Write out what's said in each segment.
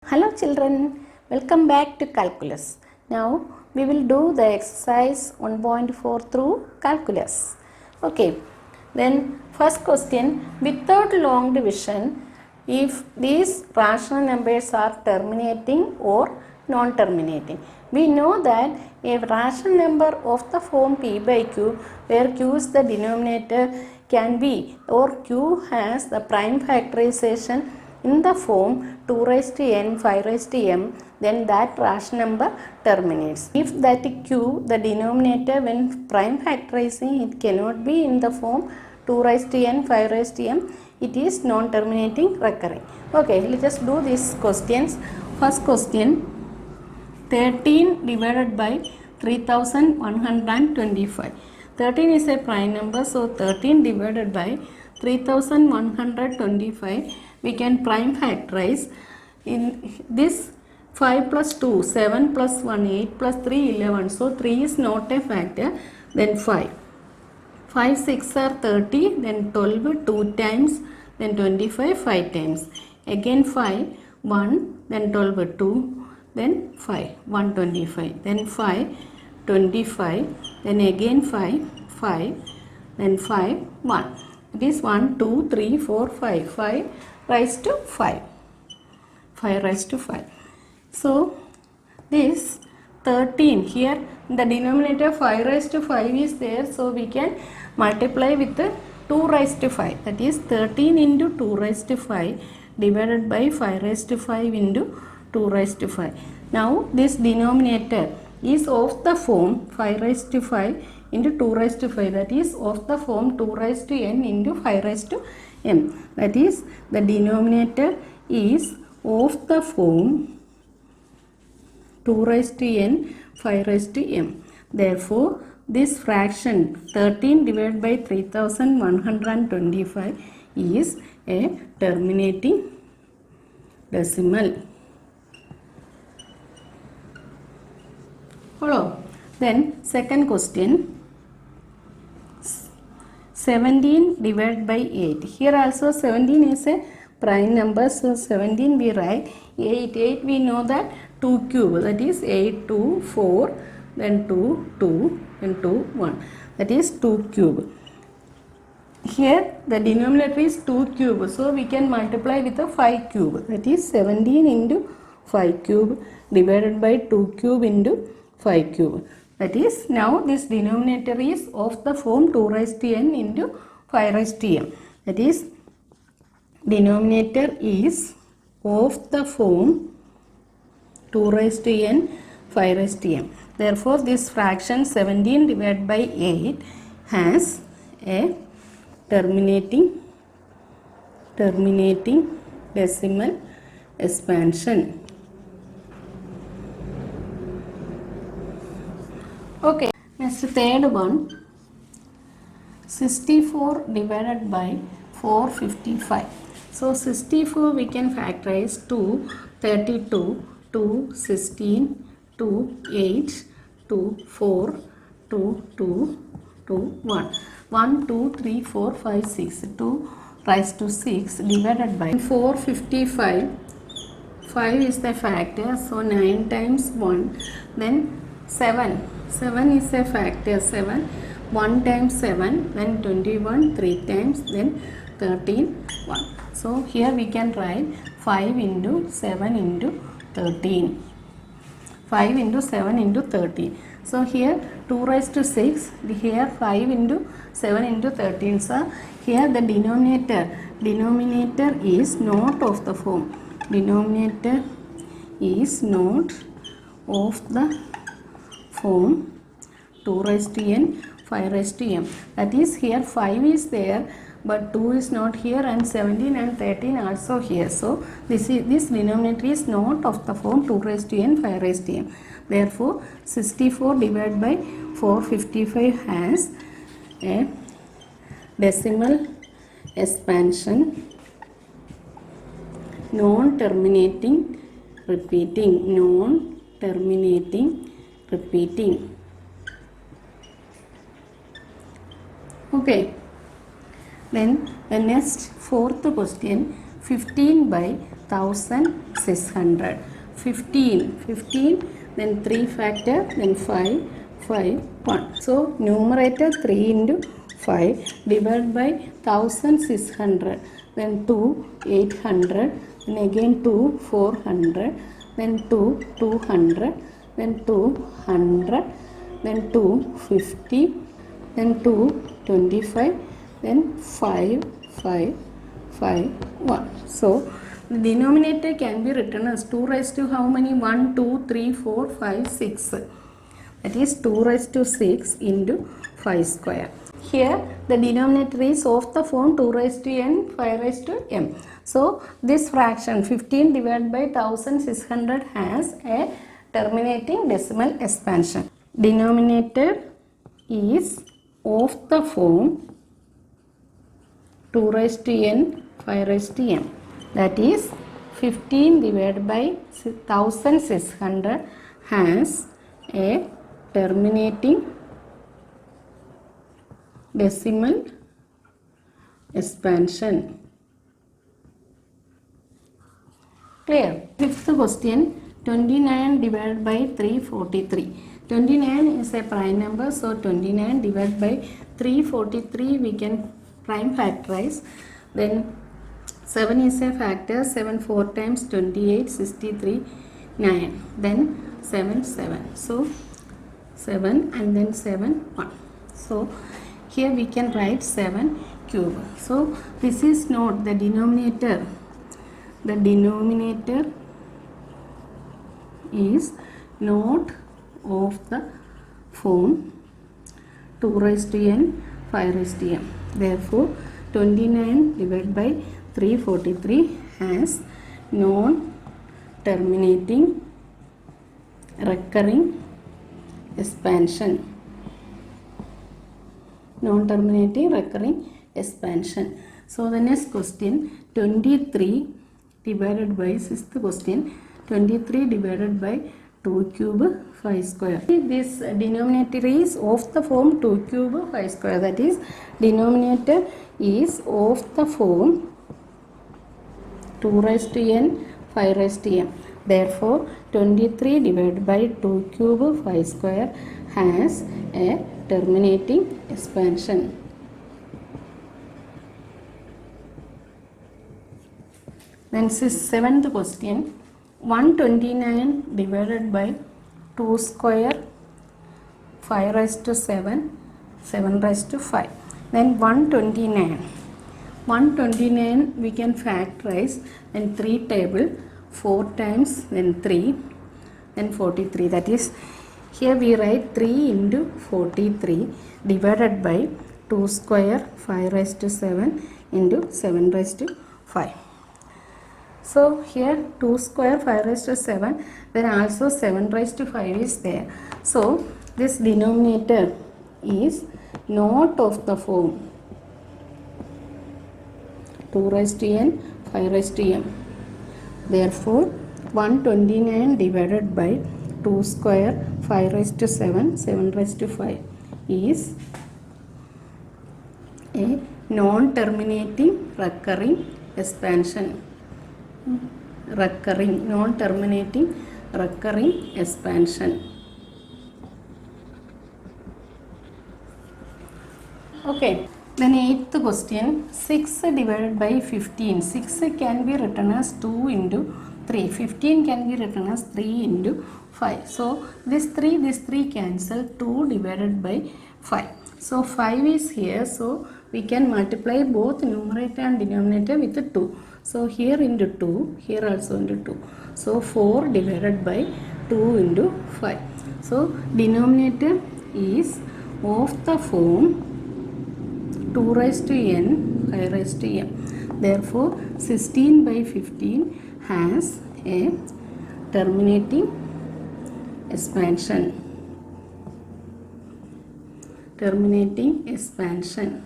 Hello children, welcome back to calculus. Now we will do the exercise 1.4 through calculus. Okay, then first question, without long division, if these rational numbers are terminating or non-terminating. We know that a rational number of the form p by q, where q is the denominator, can be, or q has the prime factorization in the form 2 raised to n 5 raised to m, then that rational number terminates. If that q, the denominator, when prime factorizing, it cannot be in the form 2 raised to n 5 raised to m, it is non-terminating recurring. Okay, let us do these questions. First question, 13 divided by 3125. 13 is a prime number, so 13 divided by 3125 we can prime factorize. In this 5 plus 2, 7 plus 1, 8 plus 3, 11. So 3 is not a factor, then 5. 5 6 are 30, then 12 2 times, then 25 5 times. Again 5, 1, then 12 2, then 5, 125, then 5, 25, then again 5, 5, then 5, 1. It is 1, 2, 3, 4, 5, 5 raised to 5, 5 raised to 5. So this 13 here, the denominator 5 raised to 5 is there, so we can multiply with the 2 raised to 5, that is 13 into 2 raised to 5 divided by 5 raised to 5 into 2 raised to 5. Now this denominator is of the form 5 raised to 5 into 2 raised to 5, that is of the form 2 raised to n into 5 raised to m, that is the denominator is of the form 2 raised to n 5 raised to m. Therefore this fraction 13 divided by 3125 is a terminating decimal. Follow. Then second question, 17 divided by 8. Here also 17 is a prime number, so 17 we write. 8 we know that 2 cube, that is 8 2 4, then 2 2, then 2 1, that is 2 cube. Here the denominator is 2 cube, so we can multiply with a 5 cube, that is 17 into 5 cube divided by 2 cube into 5 cube. That is, now this denominator is of the form 2 raised to n into 5 raised to m. That is, denominator is of the form 2 raised to n 5 raised to m. Therefore, this fraction 17 divided by 8 has a terminating decimal expansion. Okay, next third one, 64 divided by 455. So 64 we can factorize to 32, to 16, to 8, to 4, to 2, to 1. 1, 2, 3, 4, 5, 6, 2 raised to 6 divided by 455. 5 is the factor, so 9 times 1, then 7. 7 is a factor, 7. 1 times 7, then 21, 3 times, then 13, 1. So here we can write 5 into 7 into 13. 5 into 7 into 13. So here 2 raised to 6, here 5 into 7 into 13. So here the denominator is not of the form. Denominator is not of the form 2 raised to n 5 raised to m. That is, here 5 is there, but 2 is not here, and 17 and 13 also here. So this denominator is not of the form 2 raised to n 5 raised to m. Therefore 64 divided by 455 has a decimal expansion, non-terminating repeating. Okay. Then the next fourth question, 15 by 1600. 15, then 3 factor, then 5, 1. So numerator 3 into 5 divided by 1600, then 2, 800, then again 2, 400, then 2, 200, then 200, then 2, 50, then 2, 25, then 5, 1. So the denominator can be written as 2 raised to how many? 1, 2, 3, 4, 5, 6. That is 2 raised to 6 into 5 square. Here the denominator is of the form 2 raised to n, 5 raised to m. So this fraction 15 divided by 1600 has a terminating decimal expansion. Denominator is of the form 2 raised to n, 5 raised to m. That is 15 divided by 1600 has a terminating decimal expansion. Clear? Fifth question, 29 divided by 343. 29 is a prime number, so 29 divided by 343 we can prime factorize. Then 7 is a factor, 7 4 times 28, 63, 9. Then 7, 7. So 7 and then 7, 1. So here we can write 7 cube. So this is not the denominator. The denominator is not of the form 2 raised to n, 5 raised to m. Therefore 29 divided by 343 has non-terminating recurring expansion. Non-terminating recurring expansion. So the next question, 23 divided by, sixth question, 23 divided by 2 cube 5 square. This denominator is of the form 2 cube 5 square. That is, denominator is of the form 2 raised to n, 5 raised to m. Therefore 23 divided by 2 cube 5 square has a terminating expansion. Then seventh question, 129 divided by 2 square, 5 raised to 7, 7 raised to 5. Then 129. 129 we can factorize, then 3 table, 4 times, then 3, then 43. That is, here we write 3 into 43 divided by 2 square, 5 raised to 7 into 7 raised to 5. So here 2 square 5 raised to 7, then also 7 raised to 5 is there. So this denominator is not of the form 2 raised to n, 5 raised to m. Therefore 129 divided by 2 square 5 raised to 7, 7 raised to 5 is a non-terminating recurring expansion. Non-terminating recurring expansion. Okay. Then eighth question, 6 divided by 15. 6 can be written as 2 into 3. 15 can be written as 3 into 5. So this 3 cancel, 2 divided by 5. So 5 is here. So we can multiply both numerator and denominator with 2. So here into 2, here also into 2. So 4 divided by 2 into 5. So denominator is of the form 2 raised to n, 5 raised to m. Therefore 16 by 15 has a terminating expansion. Terminating expansion.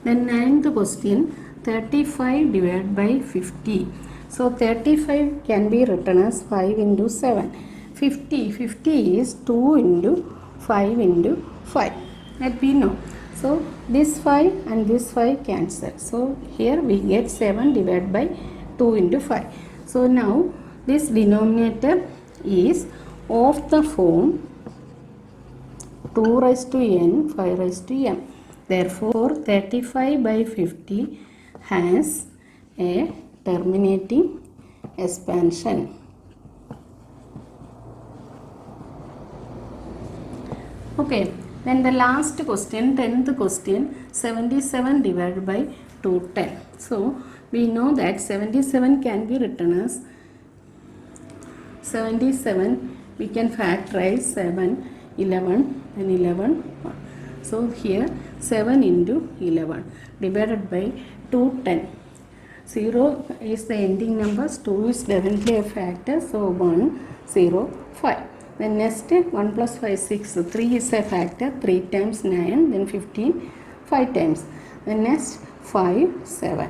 Then ninth question, 35 divided by 50. So 35 can be written as 5 into 7. 50 is 2 into 5 into 5. that we know. So this 5 and this 5 cancel. So here we get 7 divided by 2 into 5. So now this denominator is of the form 2 raised to n, 5 raised to m. Therefore 35 by 50 has a terminating expansion. Okay, then the last question, 10th question, 77 divided by 210. So we know that 77 can be written as 77, we can factorize 7, 11, and 11, 1. So here 7 into 11 divided by 210. 0 is the ending numbers, 2 is definitely a factor, so 1, 0, 5. Then next 1 plus 5, 6, 3 is a factor, 3 times 9, then 15, 5 times. Then next 5, 7,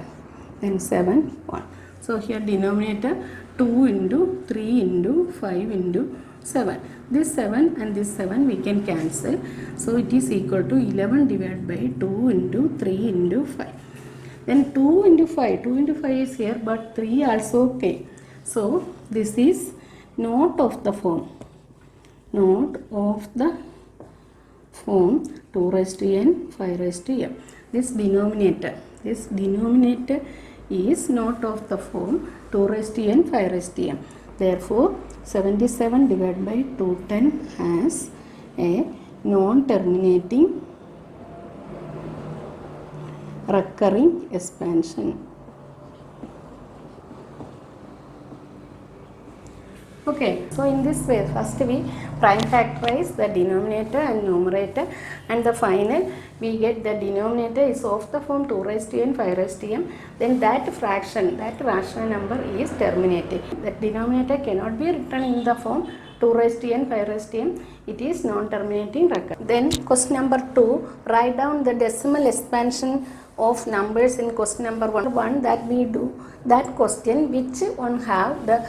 then 7, 1. So here denominator 2 into 3 into 5 into 7. This 7 and this 7 we can cancel. So it is equal to 11 divided by 2 into 3 into 5. Then 2 into 5, 2 into 5 is here, but 3 also okay. So this is not of the form. Not of the form 2 raised to n, 5 raised to m. This denominator is not of the form 2 raised to n, 5 raised to m. Therefore 77 divided by 210 has a non-terminating recurring expansion. Okay, so in this way, first we prime factorize the denominator and numerator, and the final we get the denominator is of the form 2 raised to n, 5 raised to m. Then that fraction, that rational number is terminating. That denominator cannot be written in the form 2 raised to n, 5 raised to m. It is non-terminating recurrent. Then question number 2, write down the decimal expansion of numbers in question number 1 that we do that question which one have the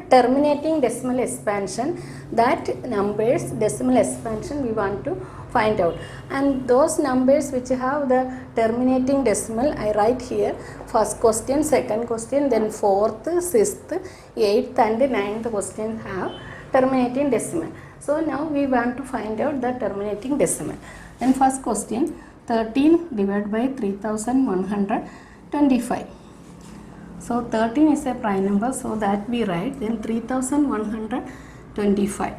terminating decimal expansion, that numbers decimal expansion we want to find out, and those numbers which have the terminating decimal I write here. First question, second question, then fourth, sixth, eighth and ninth question have terminating decimal. So now we want to find out the terminating decimal. Then first question, 13 divided by 3125. So 13 is a prime number, so that we write. Then 3125.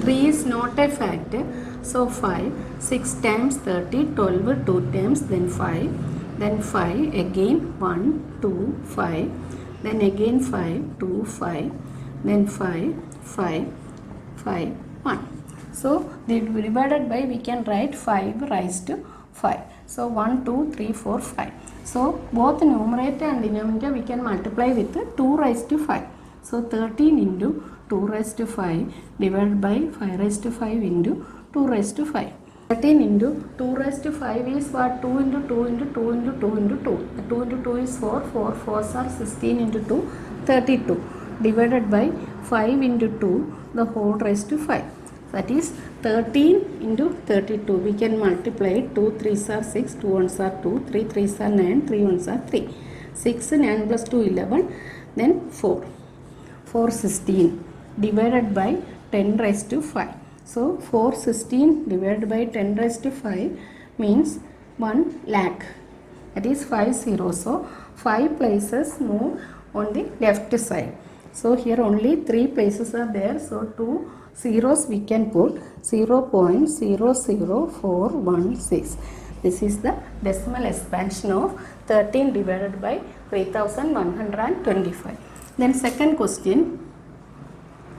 3 is not a factor, so 5. 6 times 30, 12, 2 times, then 5. Then 5, again 1, 2, 5. Then again 5, 2, 5. Then 5, 5, 5, 1. So divided by we can write 5 raised to 5. So 1, 2, 3, 4, 5. So both numerator and denominator we can multiply with 2 raised to 5. So 13 into 2 raised to 5 divided by 5 raised to 5 into 2 raised to 5. 13 into 2 raised to 5 is what? 2 into 2 into 2 into 2 into 2. 2 into 2 is 4. 4 4s are 16 into 2, 32. Divided by 5 into 2 the whole raised to 5. That is 13 into 32. We can multiply it. 2 3s are 6, 2 1s are 2, 3 3s are 9, 3 1s are 3. 6, 9 plus 2, 11. Then 4. 4 16 divided by 10 raised to 5. So 4 16 divided by 10 raised to 5 means 1 lakh. That is 5 zeros. So 5 places move on the left side. So here only 3 places are there. So 2 zeros we can put 0.00416. This is the decimal expansion of 13 divided by 3125. Then second question,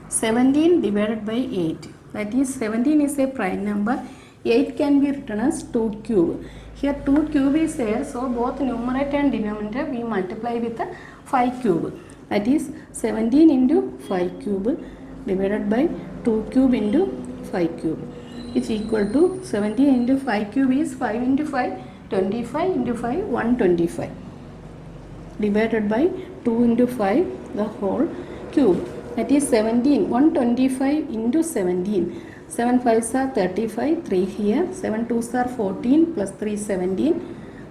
17 divided by 8. That is 17 is a prime number. 8 can be written as 2 cube. Here 2 cube is there. So both numerator and denominator we multiply with 5 cube. That is 17 into 5 cube divided by 2 cube into 5 cube. It's equal to 17 into 5 cube is 5 into 5, 25 into 5, 125. Divided by 2 into 5 the whole cube. That is 17, 125 into 17. 7 5s are 35, 3 here, 7 2s are 14 plus 3 17,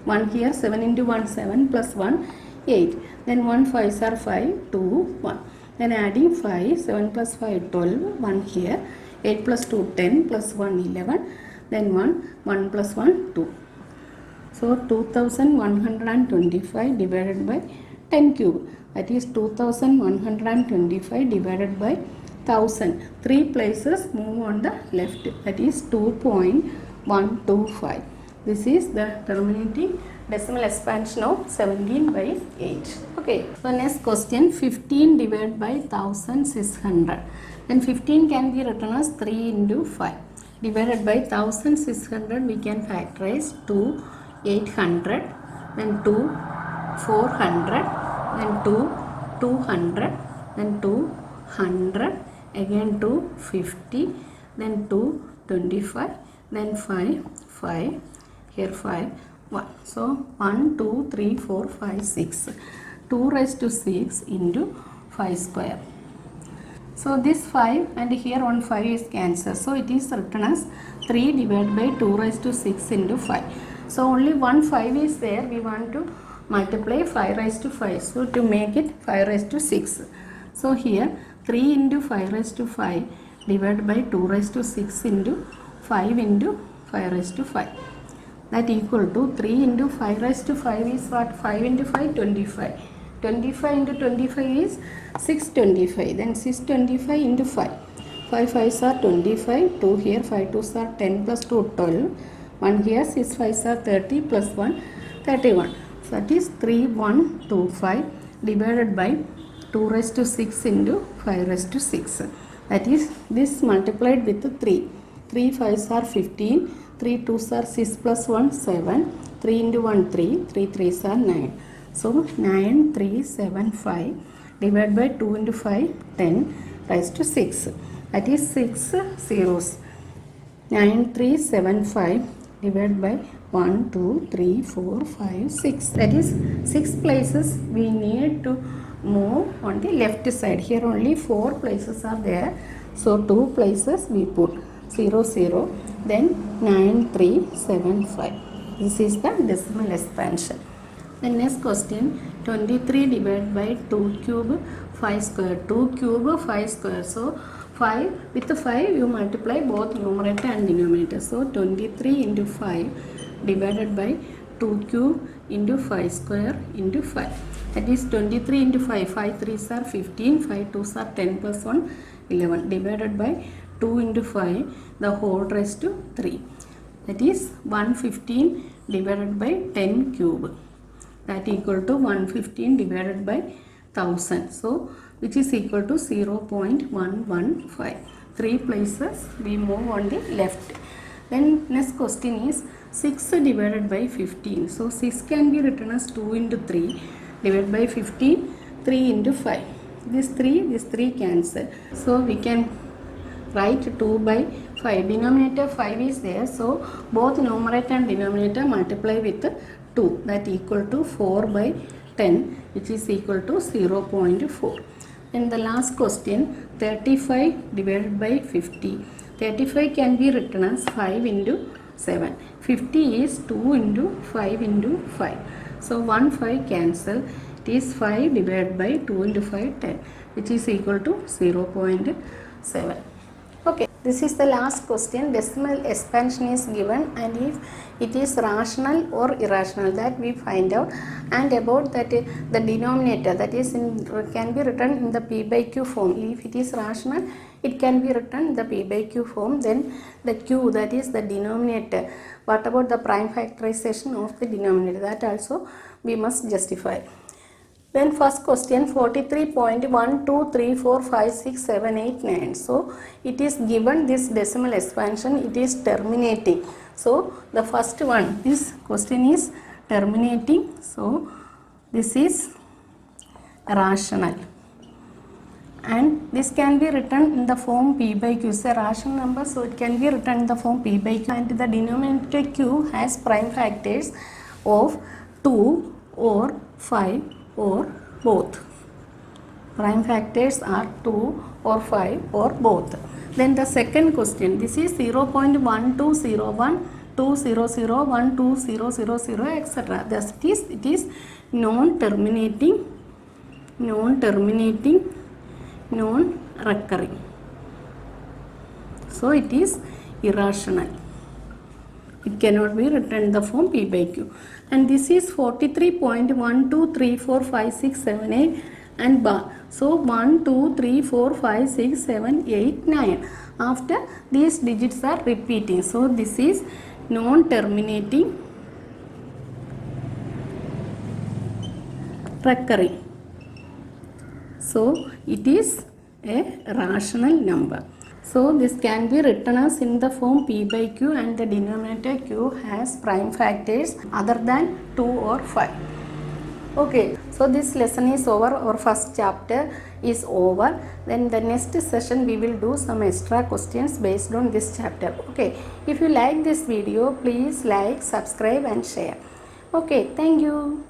1 here, 7 into 1 7 plus 1 8. Then 1 5s are 5, 2 1. Then adding 5, 7 plus 5 12, 1 here, 8 plus 2 10 plus 1 11, then 1 plus 1 2. So 2125 divided by 10 cube, that is 2125 divided by 1000. 3 places move on the left, that is 2.125. This is the terminating decimal expansion of 17 by 8. Okay, so next question, 15 divided by 1600. Then 15 can be written as 3 into 5. Divided by 1600, we can factorize 2 800, then 2 400, then 2 200, then 200, again 2 50, then 2 25, then 5 5, here 5 1. So 1 2 3 4 5 6, 2 raised to 6 into 5 square. So this 5 and here one 5 is cancelled. So it is written as 3 divided by 2 raised to 6 into 5. So only one 5 is there. We want to multiply 5 raised to 5. So to make it 5 raised to 6. So here 3 into 5 raised to 5 divided by 2 raised to 6 into 5 into 5 raised to 5. That equal to 3 into 5 raised to 5 is what? 5 into 5 25. 25 into 25 is 625. Then 625 into 5. 5 5s are 25. 2 here, 5 2s are 10 plus 2 12. 1 here, 6 5s are 30 plus 1 31. So that is 3125 divided by 2 raised to 6 into 5 raised to 6. That is this multiplied with 3. 3 5s are 15. 3 2s are 6 plus 1 7. 3 into 1 3. 3 3s are 9. So 9375 divided by 2 into 5 10 raised to 6. That is 6 zeros. 9375 divided by 1 2 3 4 5 6. That is 6 places we need to move on the left side. Here only 4 places are there. So 2 places we put 0 0, then 9375. This is the decimal expansion. The next question, 23 divided by 2 cube 5 square. 2 cube 5 square. So 5 with the 5 you multiply both numerator and denominator. So 23 into 5 divided by 2 cube into 5 square into 5. That is 23 into 5. 5 3s are 15. 5 2s are 10 plus 1 11. Divided by 2 into 5 the whole raised to 3. That is 115 divided by 10 cube. That equal to 115 divided by 1000. So which is equal to 0.115. 3 places we move on the left. Then next question is 6 divided by 15. So 6 can be written as 2 into 3 divided by 15, 3 into 5. This 3 cancel. So we can write 2 by 5. Denominator 5 is there. So both numerator and denominator multiply with 2. That equal to 4 by 10, which is equal to 0.4. In the last question, 35 divided by 50. 35 can be written as 5 into 7. 50 is 2 into 5 into 5. So 1 5 cancel. It is 5 divided by 2 into 5 10, which is equal to 0.7. Okay, this is the last question. Decimal expansion is given and if it is rational or irrational, that we find out. And about that the denominator, that is can be written in the p by q form. If it is rational, it can be written in the p by q form. Then the q, that is the denominator. What about the prime factorization of the denominator? That also we must justify. Then first question, 43.12345678 So it is given this decimal expansion, it is terminating. So the first one, this question is terminating. So this is rational. And this can be written in the form p by q. It's a rational number, so it can be written in the form p by q. And the denominator q has prime factors of 2 or 5 or both. Prime factors are 2 or 5 or both. Then the second question, this is 0.1201, 200, 12000, etc. Thus it is non-terminating, non-recurring. So it is irrational. It cannot be written in the form P by Q. And this is 43.12345678 and bar. So 1, 2, 3, 4, 5, 6, 7, 8, 9. After these digits are repeating. So this is non-terminating recurring. So it is a rational number. So this can be written as in the form P by Q, and the denominator Q has prime factors other than 2 or 5. Okay, so this lesson is over. Our first chapter is over. Then the next session we will do some extra questions based on this chapter. Okay, if you like this video, please like, subscribe and share. Okay, thank you.